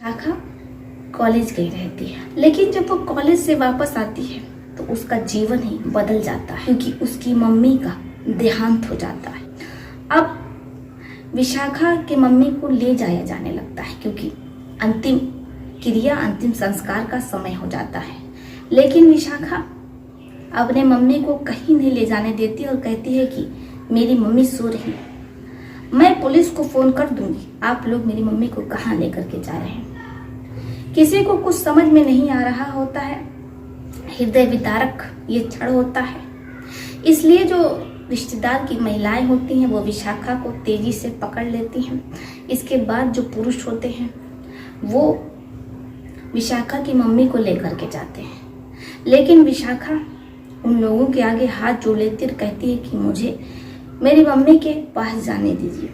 शाखा कॉलेज गई रहती है, लेकिन जब वो कॉलेज से वापस आती है तो उसका जीवन ही बदल जाता है क्योंकि उसकी मम्मी का देहांत हो जाता है। अब विशाखा के मम्मी को ले जाया जाने लगता है क्योंकि अंतिम क्रिया, अंतिम संस्कार का समय हो जाता है। लेकिन विशाखा अपने मम्मी को कहीं नहीं ले जाने देती और कहती है कि मेरी मम्मी सो रही है, मैं पुलिस को फोन कर दूंगी, आप लोग मेरी मम्मी को कहाँ लेकर के जा रहे हैं। किसी को कुछ समझ में नहीं आ रहा होता है, हृदय विदारक ये क्षण होता है। इसलिए जो रिश्तेदार की महिलाएं होती हैं वो विशाखा को तेजी से पकड़ लेती हैं। इसके बाद जो पुरुष होते हैं वो विशाखा की मम्मी को लेकर के जाते हैं, लेकिन विशाखा उन लोगों के आगे हाथ जोड़ लेती और कहती है कि मुझे मेरी मम्मी के पास जाने दीजिए।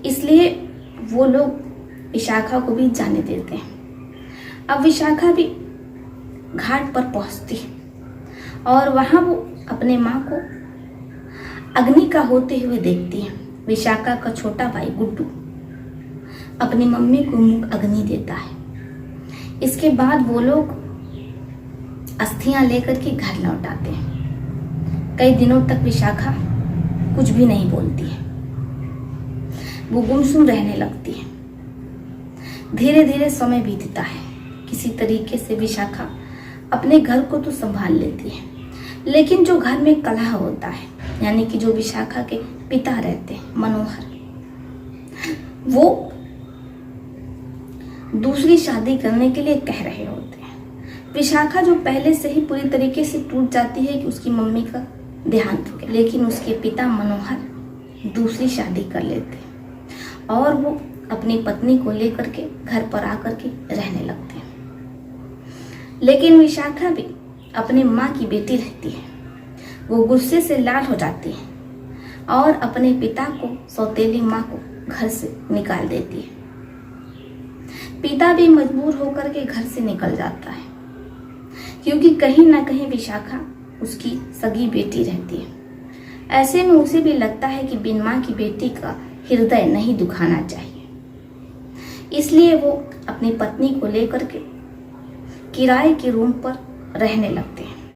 इसलिए वो लोग विशाखा को भी जाने देते हैं। अब विशाखा भी घाट पर पहुंचती है और वहां वो अपने माँ को अग्नि का होते हुए देखती है। विशाखा का छोटा भाई गुड्डू अपनी मम्मी को मुंह अग्नि देता है। इसके बाद वो लोग अस्थियां लेकर के घर लौट आते हैं। कई दिनों तक विशाखा कुछ भी नहीं बोलती है, वो गुमसुम रहने लगती है। धीरे धीरे समय बीतता है। किसी तरीके से विशाखा अपने घर को तो संभाल लेती है, लेकिन जो घर में कलह होता है, यानी कि जो विशाखा के पिता रहते हैं मनोहर, वो दूसरी शादी करने के लिए कह रहे होते हैं। विशाखा जो पहले से ही पूरी तरीके से टूट जाती है कि उसकी मम्मी का देहांत हो गया, लेकिन उसके पिता मनोहर दूसरी शादी कर लेते हैं और वो अपनी पत्नी को लेकर के घर पर आकर के रहने लगते हैं। लेकिन विशाखा भी अपने माँ की बेटी रहती है। वो गुस्से से लाल हो जाती है और अपने पिता को, सौतेली माँ को घर से निकाल देती है। पिता भी मजबूर होकर के घर से निकल जाता है क्योंकि कहीं ना कहीं विशाखा उसकी सगी बेटी रहती है। ऐसे में उसे भी लगता है कि बिन माँ की बेटी का हृदय नहीं दुखाना चाहिए। इसलिए वो अपनी पत्नी को लेकर के किराए के रूम पर रहने लगता है।